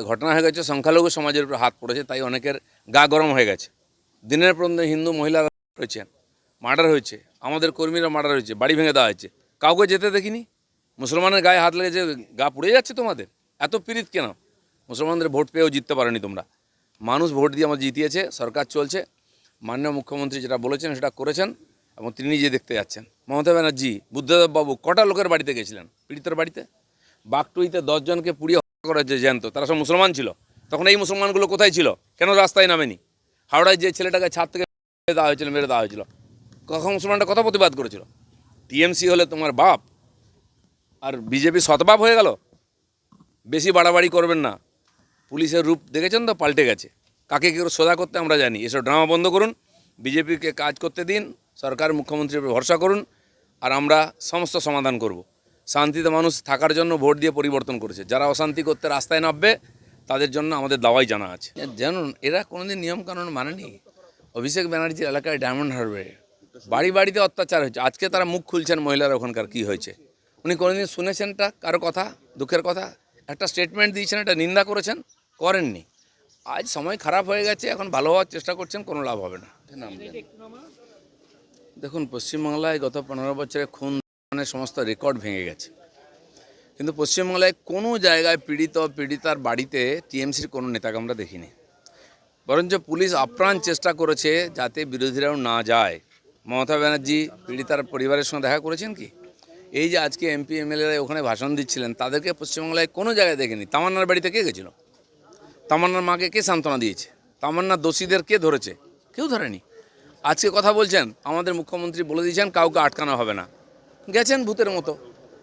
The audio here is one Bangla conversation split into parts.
ঘটনা হয়ে গেছে, সংখ্যালঘু সমাজের উপর হাত পড়েছে, তাই অনেকের গা গরম হয়ে গেছে। দিনের পর দিন হিন্দু মহিলারা হয়েছে, মার্ডার হয়েছে, আমাদের কর্মীরা মার্ডার হয়েছে, বাড়ি ভেঙে দেওয়া হয়েছে, কাউকে যেতে দেখিনি। মুসলমানের গায়ে হাত লেগেছে, গা পুড়ে যাচ্ছে তোমাদের। এত পীড়িত কেন? মুসলমানদের ভোট পেয়েও জিততে পারেনি তোমরা। মানুষ ভোট দিয়ে আমাদের জিতিয়েছে, সরকার চলছে। মাননীয় মুখ্যমন্ত্রী যেটা বলেছেন সেটা করেছেন এবং তিনি নিজে দেখতে যাচ্ছেন। মমতা ব্যানার্জি, বুদ্ধদেব বাবু কটা লোকের বাড়িতে গেছিলেন? পীড়িতের বাড়িতে বাঘটুইতে 10 জনকে পুড়িয়ে হত্যা করা হয়েছে জ্যান্ত, তারা সব মুসলমান ছিল। তখন এই মুসলমানগুলো কোথায় ছিল? কেন রাস্তায় নামেনি? হাওড়ায় যে ছেলেটাকে ছাদ থেকে দেওয়া হয়েছিল, মেরে দেওয়া হয়েছিল, কখন মুসলমানটা কথা প্রতিবাদ করেছিল? টিএমসি হলে তোমার বাপ, আর বিজেপি শতবাপ হয়ে গেল। বেশি বাড়াবাড়ি করবেন না। পুলিশের রূপ দেখেছেন তো, পাল্টে গেছে। কাকে কী করে সোজা করতে আমরা জানি। এসব ড্রামা বন্ধ করুন, বিজেপিকে কাজ করতে দিন, সরকার মুখ্যমন্ত্রীর উপর ভরসা করুন, আর আমরা সমস্ত সমাধান করব। শান্তিতে মানুষ থাকার জন্য ভোট দিয়ে পরিবর্তন করেছে। যারা অশান্তি করতে রাস্তায় নামবে তাদের জন্য আমাদের দাওয়াই জানা আছে। জানুন, এরা কোনোদিন নিয়মকানুন মানেনি। অভিষেক ব্যানার্জির এলাকায় ডায়মন্ড হারবারে বাড়ি বাড়িতে অত্যাচার হয়েছে। আজকে তারা মুখ খুলছেন মহিলারা ওখানকার কী হয়েছে। উনি কোনোদিন শুনেছেনটা কারো কথা, দুঃখের কথা? একটা স্টেটমেন্ট দিয়েছেন, এটা নিন্দা করেছেন? করেননি। আজ সময় খারাপ হয়ে গেছে, এখন ভালো হওয়ার চেষ্টা করছেন, কোনো লাভ হবে না। দেখুন, পশ্চিমবাংলায় গত 15 বছরে খুনের সমস্ত রেকর্ড ভেঙে গেছে, কিন্তু পশ্চিমবাংলায় কোনো জায়গায় পীড়িতার বাড়িতে টিএমসির কোনো নেতাকে আমরা দেখিনি। বরঞ্চ পুলিশ আপ্রাণ চেষ্টা করেছে যাতে বিরোধীরাও না যায়। মমতা ব্যানার্জি পীড়িতার পরিবারের সঙ্গে দেখা করেছেন কি? এই যে আজকে এমপি এমএলএরা ওখানে ভাষণ দিচ্ছিলেন, তাদেরকে পশ্চিমবাংলায় কোনো জায়গায় দেখেনি। তামান্নার বাড়িতে কে গেছিল? তামান্নার মাকে কে সান্ত্বনা দিয়েছে? তামান্নার দোষীদের কে ধরেছে? কেউ ধরেনি। আজকে কথা বলছেন, আমাদের মুখ্যমন্ত্রী বলে দিয়েছেন কাউকে আটকানো হবে না। গেছেন ভূতের মতো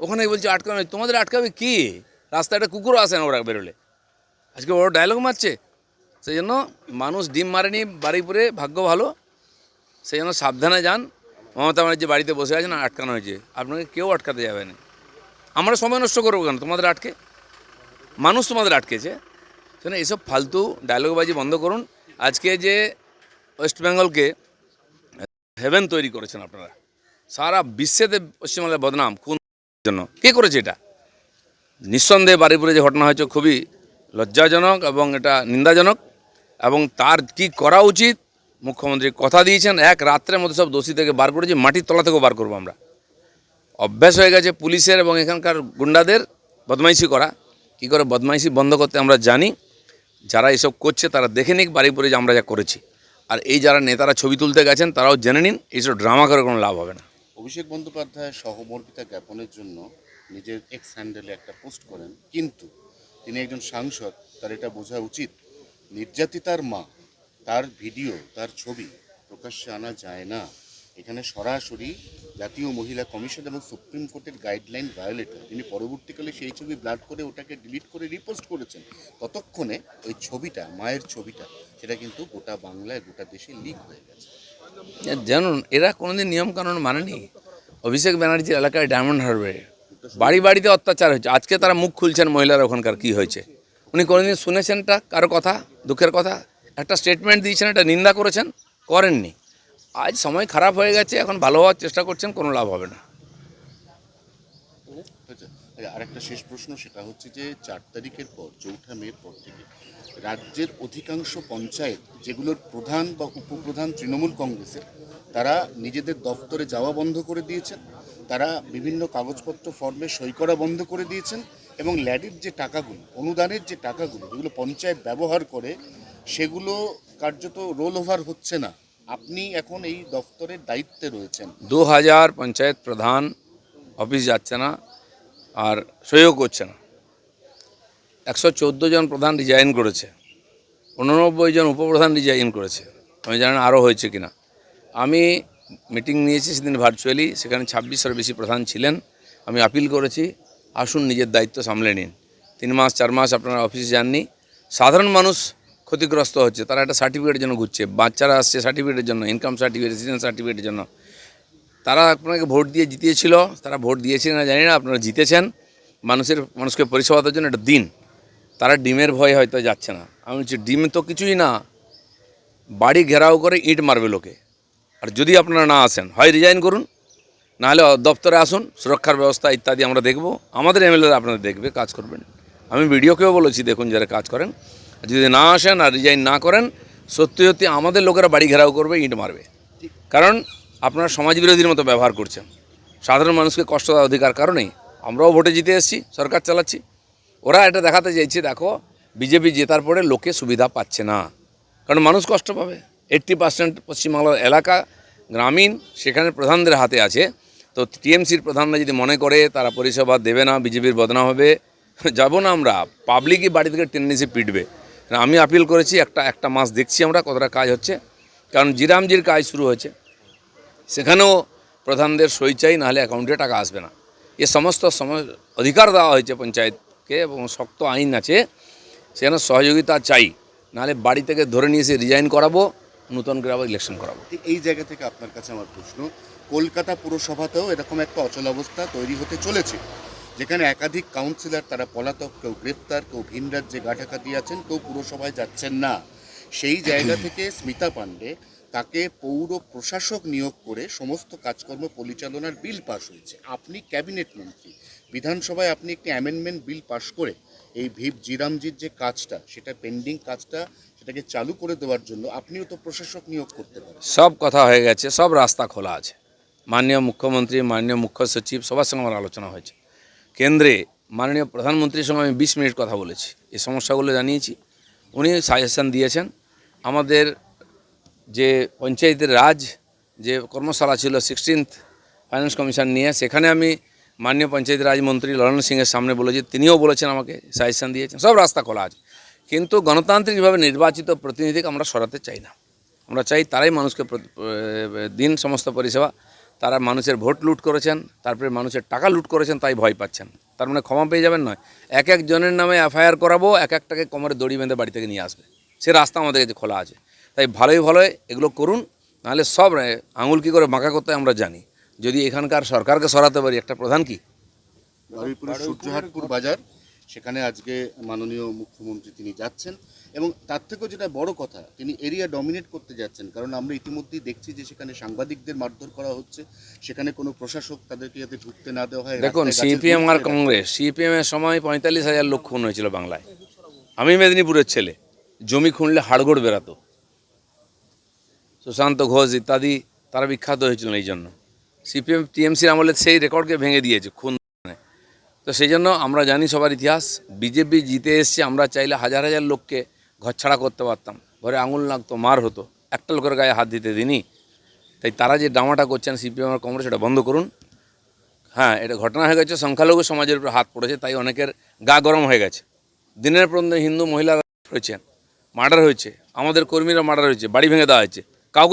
ওখানে, বলছে আটকানো। তোমাদের আটকাবে কি? রাস্তায় একটা কুকুরও আসে না ওরা বেরোলে। আজকে ওরা ডায়লগ মারছে। সেই জন্য মানুষ ডিম মারেনি বারুইপুরে, ভাগ্য ভালো। সেই জন্য সাবধানে যান। মমতা ব্যানার্জি বাড়িতে বসে আছেন, আটকানো হয়েছে, আপনাকে কেউ আটকাতে যাবে না। আমরা সময় নষ্ট করবো কেন তোমাদের আটকে? মানুষ তোমাদের আটকেছে। সেজন্য এইসব ফালতু ডায়লগবাজি বন্ধ করুন। আজকে যে ওয়েস্ট বেঙ্গলকে হেভেন তৈরি করেছেন আপনারা, সারা বিশ্বেতে পশ্চিমবাংলার বদনাম কোন জন্য? কে করেছে এটা? নিঃসন্দেহে বারুইপুরে যে ঘটনা হয়েছে খুবই লজ্জাজনক এবং এটা নিন্দাজনক, এবং তার কি করা উচিত মুখ্যমন্ত্রী কথা দিয়েছেন, এক রাত্রের মধ্যে সব দোষী থেকে বার করেছি, মাটির তলা থেকেও বার করবো আমরা। অভ্যাস হয়ে গেছে পুলিশের এবং এখানকার গুন্ডাদের বদমাইশি করা। কি করে বদমাইশি বন্ধ করতে আমরা জানি। যারা এসব করছে তারা দেখে নিক বারুইপুরে যে আমরা যা করেছি, আর এই যারা নেতারা ছবি তুলতে গেছেন তারাও জেনে নিন, এইসব ড্রামা করে কোনো লাভ হবে না। অভিষেক বন্দ্যোপাধ্যায় সহমর্মিতা জ্ঞাপনের জন্য নিজের এক্স হ্যান্ডেলে একটা পোস্ট করেন, কিন্তু তিনি একজন সাংসদ, তার এটা বোঝা উচিত নির্যাতিতার মা, তার ভিডিও, তার ছবি প্রকাশ্যে আনা যায় না। এখানে সরাসরি জাতীয় মহিলা কমিশন এবং সুপ্রিম কোর্টের গাইডলাইন ভায়োলেটর। তিনি পরবর্তীকালে সেই ছবি ব্লাড করে ওটাকে ডিলিট করে রিপোস্ট করেছেন। ততক্ষণে ওই ছবিটা, মায়ের ছবিটা, সেটা কিন্তু গোটা বাংলায়, গোটা দেশে লিক হয়ে গেছে। জানুন, এরা কোনোদিন নিয়মকানুন মানেনি। অভিষেক ব্যানার্জির এলাকায় ডায়মন্ড হারবারে বাড়ি বাড়িতে অত্যাচার হয়েছে। আজকে তারা মুখ খুলছেন মহিলারা ওখানকার কী হয়েছে। উনি কোনোদিন শুনেছেনটা কারো কথা, দুঃখের কথা? একটা স্টেটমেন্ট দিয়েছেন, এটা নিন্দা করেছেন? করেননি। আজ সময় খারাপ হয়ে গেছে, এখন ভালো হওয়ার চেষ্টা করছেন, কোনো লাভ হবে না। আরেকটা শেষ প্রশ্ন, সেটা হচ্ছে যে 4 তারিখের পর, 4 মের পর থেকে রাজ্যের অধিকাংশ পঞ্চায়েত, যেগুলোর প্রধান বা উপপ্রধান তৃণমূল কংগ্রেসের, তারা নিজেদের দপ্তরে যাওয়া বন্ধ করে দিয়েছেন। তারা বিভিন্ন কাগজপত্র ফর্মে সই করা বন্ধ করে দিয়েছেন, এবং ল্যাডের যে টাকাগুলো, অনুদানের যে টাকাগুলো, যেগুলো পঞ্চায়েত ব্যবহার করে, সেগুলো কার্যত রোল ওভার হচ্ছে না। আপনি এখন এই দপ্তরের দায়িত্বে রয়েছেন। 2000 পঞ্চায়েত প্রধান অফিস যাচ্ছে না, আর সইও করছে না। 114 জন প্রধান রিজাইন করেছে, 89 জন উপপ্রধান রিজাইন করেছে। আমি জানি না আরও হয়েছে কিনা। আমি মিটিং নিয়েছি সেদিন ভার্চুয়ালি, সেখানে 2600-এর বেশি প্রধান ছিলেন। আমি আপিল করেছি, আসুন নিজের দায়িত্ব সামলে নিন। 3 মাস 4 মাস আপনারা অফিসে যাননি, সাধারণ মানুষ ক্ষতিগ্রস্ত হচ্ছে। তারা একটা সার্টিফিকেটের জন্য ঘুরছে, বাচ্চারা আসছে সার্টিফিকেটের জন্য, ইনকাম সার্টিফিকেট, রেসিডেন্স সার্টিফিকেটের জন্য। তারা আপনাকে ভোট দিয়ে জিতিয়েছিল, তারা ভোট দিয়েছিলেন না জানি না, আপনারা জিতেছেন। মানুষকে পরিষেবা দেওয়ার জন্য একটা দিন। তারা ডিমের ভয়ে হয়তো যাচ্ছে না। আমি বলছি, ডিম তো কিছুই না, বাড়ি ঘেরাও করে ইট মারবে লোকে। আর যদি আপনারা না আসেন, হয় রিজাইন করুন, নাহলে দপ্তরে আসুন, সুরক্ষার ব্যবস্থা ইত্যাদি আমরা দেখব। আমাদের এমএলএরা আপনাদের দেখবে, কাজ করবেন। আমি ভিডিওকেও বলেছি, দেখুন যারা কাজ করেন, যদি না আসেন আর রিজাইন না করেন, সত্যি সত্যি আমাদের লোকেরা বাড়ি ঘেরাও করবে, ইঁট মারবে। কারণ আপনারা সমাজ বিরোধীর মতো ব্যবহার করছেন। সাধারণ মানুষকে কষ্ট দেওয়ার অধিকার কারণেই আমরাও ভোটে জিতে এসেছি, সরকার চালাচ্ছি। ওরা এটা দেখাতে চাইছে, দেখো বিজেপি জেতার পরে লোকে সুবিধা পাচ্ছে না, কারণ মানুষ কষ্ট পাবে। 80% পশ্চিমবাংলার এলাকা গ্রামীণ, সেখানে প্রধানদের হাতে আছে। তো টিএমসির প্রধানরা যদি মনে করে তারা পরিষেবা দেবে না, বিজেপির বদনাম হবে, যাব না আমরা। পাবলিকই বাড়ি থেকে টেন্ডেন্সি পিটবে। আমি আপিল করেছি, একটা মাস দেখছি আমরা কতটা কাজ হচ্ছে, কারণ জিরামজির কাজ শুরু হয়েছে, সেখানেও প্রধানদের সই চাই, নাহলে অ্যাকাউন্টে টাকা আসবে না। এ সমস্ত অধিকার দেওয়া হয়েছে পঞ্চায়েতকে, এবং শক্ত আইন আছে, সেখানে সহযোগিতা চাই, নাহলে বাড়ি থেকে ধরে নিয়ে এসে রিজাইন করাবো, নতুন করে আবার ইলেকশন করাবো। ঠিক এই জায়গা থেকে আপনার কাছে আমার প্রশ্ন, কলকাতা পুরসভাতেও এরকম একটা অচলাবস্থা তৈরি হতে চলেছে, যেখানে একাধিক কাউন্সিলর তারা পলাতক, কেউ গ্রেপ্তার, কেউ ভিন রাজ্যে গাঁটাকা দিয়ে আছেন, কেউ পুরসভায় যাচ্ছেন না। সেই জায়গা থেকে স্মিতা পাণ্ডে, তাকে পৌর প্রশাসক নিয়োগ করে সমস্ত কাজকর্ম পরিচালনার বিল পাশ হয়েছে। আপনি ক্যাবিনেট মন্ত্রী, বিধানসভায় আপনি একটি অ্যামেন্ডমেন্ট বিল পাশ করে এই ভিপ জিরামজির যে কাজটা, সেটা পেন্ডিং কাজটা, সেটাকে চালু করে দেওয়ার জন্য আপনিও তো প্রশাসক নিয়োগ করতে পারেন। সব কথা হয়ে গেছে, সব রাস্তা খোলা আছে। মাননীয় মুখ্যমন্ত্রী, মাননীয় মুখ্য সচিব, সবার সঙ্গে আমার আলোচনা হয়েছে। কেন্দ্রে মাননীয় প্রধানমন্ত্রীর সঙ্গে আমি 20 মিনিট কথা বলেছি, এই সমস্যাগুলো জানিয়েছি, উনি সাজেশন দিয়েছেন। আমাদের যে পঞ্চায়েতের রাজ যে কর্মশালা ছিল 16th ফাইন্যান্স কমিশন নিয়ে, সেখানে আমি মাননীয় পঞ্চায়েত রাজ মন্ত্রী লরণ সিংয়ের সামনে বলেছি, তিনিও বলেছেন, আমাকে সাজেশন দিয়েছেন। সব রাস্তা খোলা আছে, কিন্তু গণতান্ত্রিকভাবে নির্বাচিত প্রতিনিধিকে আমরা সরাতে চাই না। আমরা চাই তারাই মানুষকে দিন সমস্ত পরিষেবা। তারা মানুষের ভোট লুট করেছেন, তারপরে মানুষের টাকা লুট করেছেন, তাই ভয় পাচ্ছেন। তার মানে ক্ষমা পেয়ে যাবেন নয়, এক একজনের নামে এফআইআর করাবো, এক একটাকে কোমরে দড়ি বেঁধে বাড়ি থেকে নিয়ে আসবে। সে রাস্তা আমাদের কাছে খোলা আছে, তাই ভালোই এগুলো করুন, নাহলে সব আঙুল কী করে বাঁকা করতে আমরা জানি। যদি এখানকার সরকারকে সরাতে পারি, একটা প্রধান কি বারুইপুরের সূর্যহাটপুর বাজার, সেখানে আজকে মাননীয় মুখ্যমন্ত্রী তিনি যাচ্ছেন, এবং তার থেকেও যেটা বড় কথা, তিনি এরিয়া ডমিনেট করতে যাচ্ছেন। কারণ আমরা ইতিমধ্যেই দেখছি যে সেখানে সাংবাদিকদের মারধর করা হচ্ছে, সেখানে কোনো প্রশাসক তাদেরকে যাতে ঢুকতে না দেওয়া হয়। দেখুন, রাস্তায় গাছের সিপিএম আর গুঁড়ি ফেলে কংগ্রেস, সিপিএমের সময় 45,000 লোক খুন হয়েছিল বাংলায়। আমি মেদিনীপুরের ছেলে, জমি খুঁড়লে হাড়গোড় বেরাতো। সুশান্ত ঘোষ ইত্যাদি তারা বিখ্যাত হয়েছিলেন এই জন্য। সিপিএম টিএমসির আমলে সেই রেকর্ডকে ভেঙে দিয়েছে খুন। তো সেই জন্য আমরা জানি সবার ইতিহাস, বিজেপি জিতে এসছে, আমরা চাইলে হাজার হাজার লোককে ঘরছাড়া করতে পারতাম, ঘরে আঙুল লাগতো, মার হতো, একটা লোকের গায়ে হাত দিতে দিনই। তাই তারা যে ড্রামাটা করছেন সিপিএম আর কংগ্রেস, এটা বন্ধ করুন। হ্যাঁ, এটা ঘটনা হয়ে গেছে, সংখ্যালঘু সমাজের উপর হাত পড়েছে, তাই অনেকের গা গরম হয়ে গেছে। দিনের পর দিন হিন্দু মহিলারা হয়েছেন, মার্ডার হয়েছে, আমাদের কর্মীরা মার্ডার হয়েছে, বাড়ি ভেঙে দেওয়া হয়েছে, কাউকে